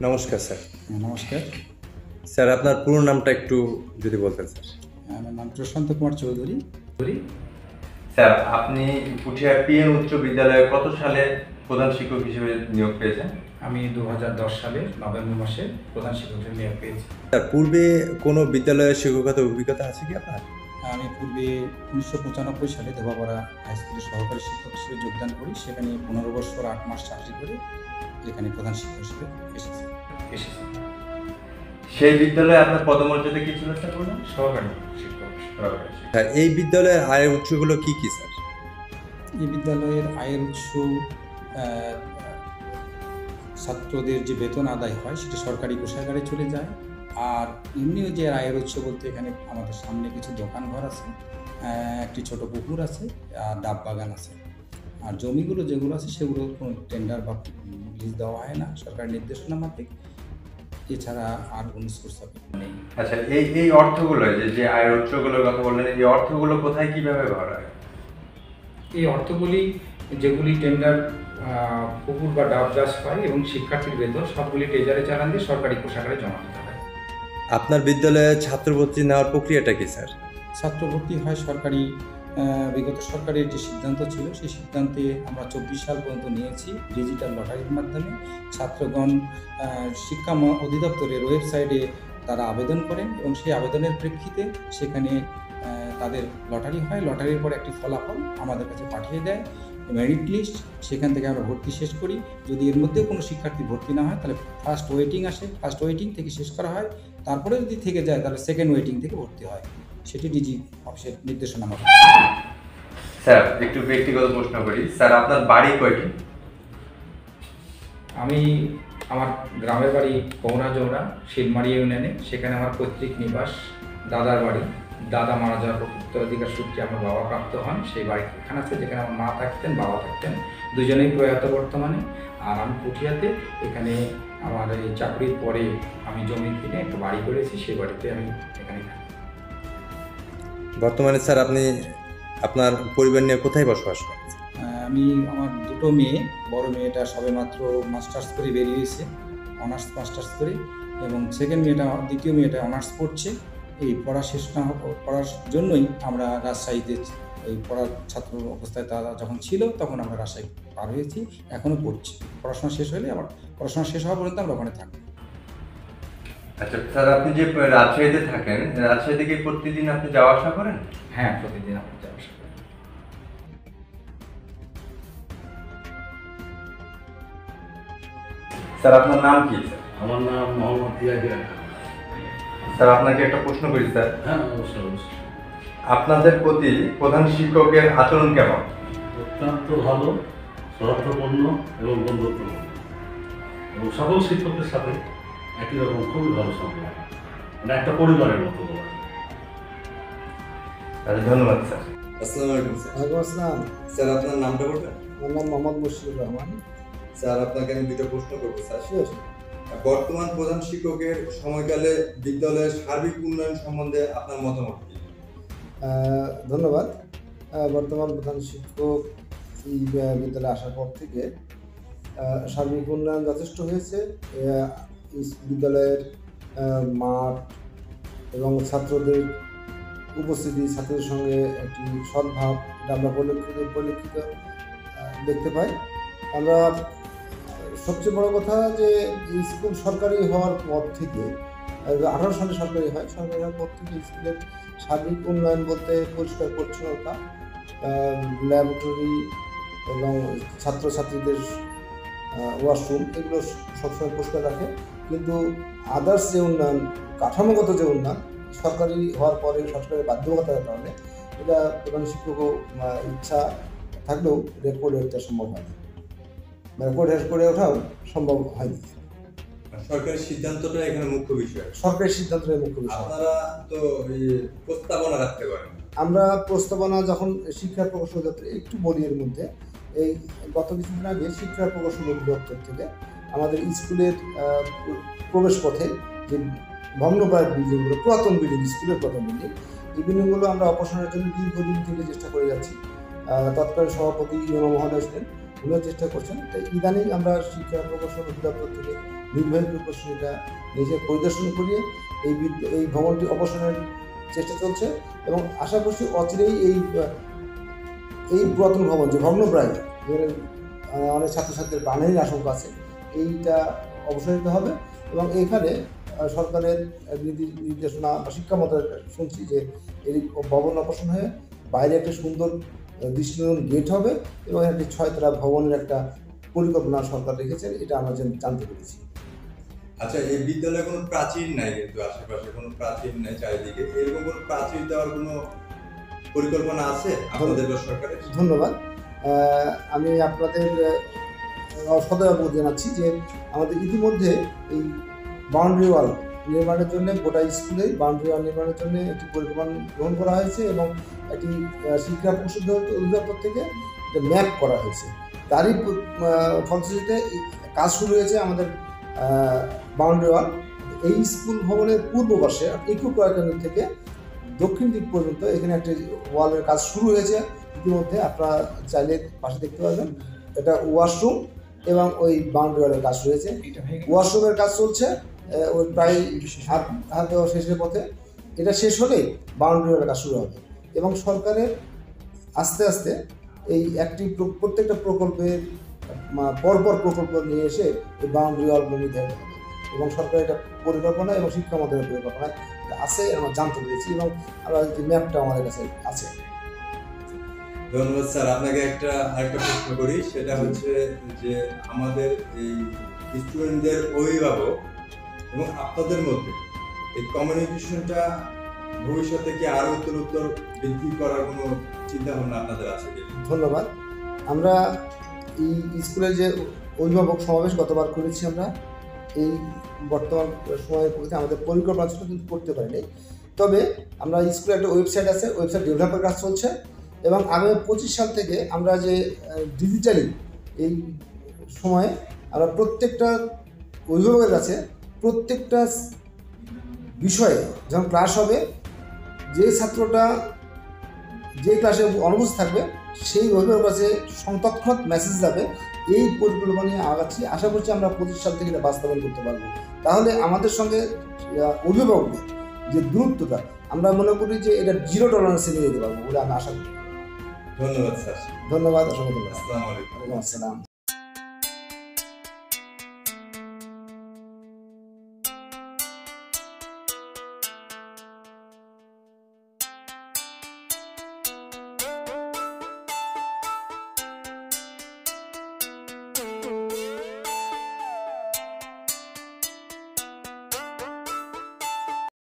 নমস্কার স্যার। নমস্কার স্যার, আপনার পুরো নামটা একটু যদি বলতেন স্যার। আমার নাম প্রশান্ত কুমার চৌধুরী। স্যার, আপনি পুঠিয়া পিএন উচ্চ বিদ্যালয়ে কত সালে প্রধান শিক্ষক হিসেবে নিয়োগ পেয়েছেন? আমি 2010 সালে নভেম্বর মাসে প্রধান শিক্ষক হিসেবে নিয়োগ পেয়েছি। স্যার, পূর্বে কোনো বিদ্যালয়ের শিক্ষকতার অভিজ্ঞতা আছে কি আপনার? আমি পূর্বে 1995 সালে দেবাপাড়া হাই স্কুলের সহকারী শিক্ষক হিসেবে যোগদান করি। সেখানে 15 বছর 8 মাস চাকরি করে এখানে প্রধান শিক্ষক হিসেবে এসেছি। সেই বিদ্যালয়ে আপনার পদমর্যাদা কি ছিল স্যার? বলুন। সহকারী শিক্ষক। স্যার, এই বিদ্যালয়ের আয়ের উৎসগুলো কি কি স্যার? এই বিদ্যালয়ের আয়ের উৎস ছাত্রদের যে বেতন আদায় হয় সেটা সরকারি কোষাগারে চলে যায়। আর এমনিও যে আয়ের উৎস বলতে এখানে আমাদের সামনে কিছু দোকান ঘর আছে, একটি ছোট পুকুর আছে, আর ডাব বাগান আছে। আর জমিগুলো যেগুলো আছে সেগুলো কোনো টেন্ডার বা লিজ দেওয়া হয় না, সরকারি নির্দেশনা মাফিক। এছাড়া আর কোনো সোর্স অফ নেই। আচ্ছা, এই অর্থগুলো যে আয়ের উৎসগুলোর কথা বললেন, এই অর্থগুলো কোথায় কিভাবে ব্যবহার হয়? এই অর্থগুলি যেগুলি টেন্ডার পুকুর বা ডাব চাষ হয় এবং শিক্ষার্থীর বেতন সবগুলি ট্রেজারে চালান দিয়ে সরকারি কোষাগারে জমা দিতে হয়। আপনার বিদ্যালয়ে ছাত্রভর্তি নেওয়ার প্রক্রিয়াটা কি স্যার? ছাত্র ভর্তি হয় সরকারি, বিগত সরকারের যে সিদ্ধান্ত ছিল সেই সিদ্ধান্তে আমরা 24 সাল পর্যন্ত নিয়েছি ডিজিটাল লটারির মাধ্যমে। ছাত্রগণ শিক্ষা অধিদপ্তরের ওয়েবসাইটে তারা আবেদন করেন এবং সেই আবেদনের প্রেক্ষিতে সেখানে তাদের লটারি হয়। লটারির পর একটি ফলাফল আমাদের কাছে পাঠিয়ে দেয়, মেরিট লিস্ট। সেখান থেকে আমরা ভর্তি শেষ করি। যদি এর মধ্যেও কোনো শিক্ষার্থী ভর্তি না হয় তাহলে ফার্স্ট ওয়েটিং আসে, ফার্স্ট ওয়েটিং থেকে শেষ করা হয়। তারপরে যদি থেকে যায় তাহলে সেকেন্ড ওয়েটিং থেকে ভর্তি হয়। সেটি ডিজি অফিসের নির্দেশনা মতো। স্যার, একটু ব্যক্তিগত প্রশ্ন করি। স্যার, আপনার বাড়ি কয়টি? আমি আমার গ্রামের বাড়ি পৌনা জৌড়া শিলমারি ইউনিয়নে। সেখানে আমার পৈতৃক নিবাস, দাদার বাড়ি। দাদা মারা যাওয়ার পর উত্তরাধিকার সূত্রে আমার বাবা প্রাপ্ত হন। সেই বাড়িতে এখানে আছে যেখানে আমার মা থাকতেন, বাবা থাকতেন, দুজনেই প্রয়াত বর্তমানে। আর আমি পুঠিয়াতে এখানে আমার এই চাকরির পরে আমি জমি কিনে একটা বাড়ি করেছি, সেই বাড়িতে আমি এখানে থাকি। বর্তমানে স্যার আপনি আপনার পরিবার নিয়ে কোথায় বসবাস করেন? আমি আমার দুটো মেয়ে, বড় মেয়েটা সবেমাত্র মাস্টার্স করে বেরিয়েছে, অনার্স মাস্টার্স করে, এবং দ্বিতীয় মেয়েটা অনার্স পড়ছে। এই পড়া শেষ না পড়ার জন্যই আমরা রাজশাহীতে এই পড়ার ছাত্র অবস্থায় তারা যখন ছিল তখন আমরা রাজশাহী পার হয়েছি, এখনও পড়ছি। পড়াশোনা শেষ হলে আবার পড়াশোনা শেষ হওয়া পর্যন্ত আমরা ওখানে থাকবো। আচ্ছা স্যার, আপনি যে রাজশাহীতে থাকেন, রাজশাহী থেকে প্রতিদিন আপনি যাওয়া আসা করেন? হ্যাঁ, প্রতিদিন আমরা যাওয়া আসা করি। স্যার, আপনার নাম কি? আমার নাম মোহাম্মদ ইয়াহিয়া। স্যার, আপনাকে একটা প্রশ্ন করি স্যার। হ্যাঁ, অবশ্যই। আপনাদের প্রতি প্রধান শিক্ষকের আচরণ কেমন? অত্যন্ত ভালো, সৌহার্দ্যপূর্ণ এবং বন্ধুত্বপূর্ণ, এবং সকল শিক্ষকদের সাথে একই রকম খুবই ভালো সম্পর্ক, মানে একটা পরিবারের মতো বলা যায়। ধন্যবাদ স্যার। আসসালামু আলাইকুম স্যার। ওয়ালাইকুম আসসালাম। স্যার, আপনার নামটা বলবেন? আমার নাম মোহাম্মদ মুশফিকুর রহমান। স্যার, আপনাকে আমি দুটো প্রশ্ন করবো স্যার। Sure. বর্তমান প্রধান শিক্ষকের সময়কালে বিদ্যালয়ের সার্বিক উন্নয়ন সম্বন্ধে আপনার মতামত কি? ধন্যবাদ। বর্তমান প্রধান শিক্ষক এই বিদ্যালয়ে আসার পর থেকে সার্বিক উন্নয়ন যথেষ্ট হয়েছে। বিদ্যালয়ের মাঠ এবং ছাত্রদের উপস্থিতি, ছাত্রদের সঙ্গে একটি সদ্ভাব, এটা আমরা পরিলক্ষিত দেখতে পাই। আমরা সবচেয়ে বড় কথা যে স্কুল সরকারি হওয়ার পর থেকে 18 সালে সরকারি হওয়ার পর থেকে স্কুলের সার্বিক উন্নয়ন বলতে পরিষ্কার পরিচ্ছন্নতা, ল্যাবরেটরি এবং ছাত্রছাত্রীদের ওয়াশরুম, এগুলো সবসময় পরিষ্কার রাখে। কিন্তু আদার্স যে উন্নয়ন, কাঠামোগত যে উন্নয়ন সরকারি হওয়ার পরে সরকারের বাধ্যবাধকতার কারণে এটা প্রধান শিক্ষকও ইচ্ছা থাকলেও রেকর্ড ওঠা সম্ভব হয়নি, রেকর্ড করে ওঠাও সম্ভব হয়নি। সরকারের সিদ্ধান্তটা এখানে মুখ্য বিষয়। সরকারি সিদ্ধান্তের মুখ্য বিষয়। আপনারা তো প্রস্তাবনা রাখতে পারেন। আমরা প্রস্তাবনা যখন শিক্ষা প্রকৌশল দপ্তরে একটু বলি, এর মধ্যে এই গত কিছুদিন আগে শিক্ষা প্রকৌশল দপ্তর থেকে আমাদের স্কুলের প্রবেশ পথে যে ভগ্নপ্রায় বিল্ডিংগুলো, পুরাতন বিল্ডিং, স্কুলের পুরাতন বিল্ডিং, এই বিল্ডিংগুলো আমরা অপসারণের জন্য দীর্ঘদিন থেকে চেষ্টা করে যাচ্ছি। তৎকালীন সভাপতি ইউনো মহোদয় ছিলেন, উনিও চেষ্টা করছেন। তাই ইদানিং আমরা শিক্ষা প্রকৌশল অধিদপ্তর থেকে নির্বাহী প্রকৌশল এটা নিজে পরিদর্শন করিয়ে এই ভবনটি অপসারণের চেষ্টা চলছে এবং আশা করছি অচিরেই এই পুরাতন ভবন যে ভগ্নপ্রায় অনেক ছাত্রছাত্রীদের প্রাণহানির আশঙ্কা আছে, এইটা অবসারিত হবে এবং এখানে সরকারের নির্দেশনা বা শিক্ষা মন্ত্রণালয় শুনছি যে এই ভবন অপসারণ হয়ে বাইরে একটা সুন্দর দৃষ্টিনন্দন গেট হবে এবং একটি 6 তলা ভবনের একটা পরিকল্পনা সরকার রেখেছেন, এটা আমরা জানতে পেরেছি। আচ্ছা, এই বিদ্যালয়ে কোনো প্রাচীর নাই, কিন্তু আশেপাশে কোনো প্রাচীর নাই চারিদিকে, এরকম কোনো প্রাচীর দেওয়ার কোনো পরিকল্পনা আছে আপনাদের সরকারের? ধন্যবাদ। আমি আপনাদের সদয় জানাচ্ছি যে আমাদের ইতিমধ্যে এই বাউন্ডারি ওয়াল নির্মাণের জন্য গোটা স্কুলে বাউন্ডারি ওয়াল নির্মাণের জন্য একটি পরিকল্পনা গ্রহণ করা হয়েছে এবং একটি শিক্ষা প্রকৌশল অধিদপ্তর থেকে একটা ম্যাপ করা হয়েছে। তারই ফলশ্রুতিতে কাজ শুরু হয়েছে আমাদের বাউন্ডারি ওয়াল। এই স্কুল ভবনের পূর্ব পাশে ইকো কেন্দ্র থেকে দক্ষিণ দিক পর্যন্ত এখানে একটি ওয়ালের কাজ শুরু হয়েছে ইতিমধ্যে, আপনারা চাইলে পাশে দেখতে পাবেন। এটা ওয়াশরুম এবং ওই বাউন্ডারি ওয়ালের কাজ রয়েছে। ওয়াশরুমের কাজ চলছে ওই প্রায় হাতে শেষের পথে। এটা শেষ হলেই বাউন্ডারি ওয়ালের কাজ শুরু হবে এবং সরকারের আস্তে আস্তে এই প্রত্যেকটা প্রকল্পের পরপর প্রকল্প নিয়ে এসে এই বাউন্ডারি ওয়াল নির্ধারিত হবে এবং সরকারের একটা পরিকল্পনা এবং শিক্ষা মন্ত্রণালয়ের পরিকল্পনা আছে আমরা জানতে পেরেছি এবং আমরা যে ম্যাপটা আমাদের কাছে আছে। ধন্যবাদ স্যার। আপনাকে আরেকটা প্রশ্ন করি, সেটা হচ্ছে যে আমাদের এই স্টুডেন্টদের অভিভাবক এবং আপনাদের মধ্যে এই কমিউনিকেশনটা ভবিষ্যতে কি আরো উত্তরোত্তর বৃদ্ধি করার কোনো চিন্তা ভাবনা আপনাদের আছে কি? ধন্যবাদ। আমরা এই স্কুলের যে অভিভাবক সমাবেশ গতবার করেছি, আমরা এই বর্তমান সময়ের প্রতি আমাদের পরিকল্পনা ছিল কিন্তু করতে পারিনি। তবে আমরা স্কুলে একটা ওয়েবসাইট আছে, ওয়েবসাইট ডেভেলপের কাজ চলছে এবং আগামী 25 সাল থেকে আমরা যে ডিজিটালি এই সময়ে আমরা প্রত্যেকটা অভিভাবকের কাছে প্রত্যেকটা বিষয়ে যখন ক্লাস হবে, যে ছাত্রটা যে ক্লাসে অনুপস্থিত থাকবে সেই অভিভাবকের কাছে তৎক্ষণাৎ মেসেজ যাবে। এই পরিকল্পনা নিয়ে আগাচ্ছি, আশা করছি আমরা 25 সাল থেকে এটা বাস্তবায়ন করতে পারবো। তাহলে আমাদের সঙ্গে অভিভাবকদের যে দূরত্বটা আমরা মনে করি যে এটা 0 টলারেন্সে নিয়ে যেতে পারবো বলে আমি আশা করি। ধন্যবাদ স্যার। ধন্যবাদ, অসংখ্য ধন্যবাদ। আসসালামু আলাইকুম। ওয়ালাইকুম আসসালাম।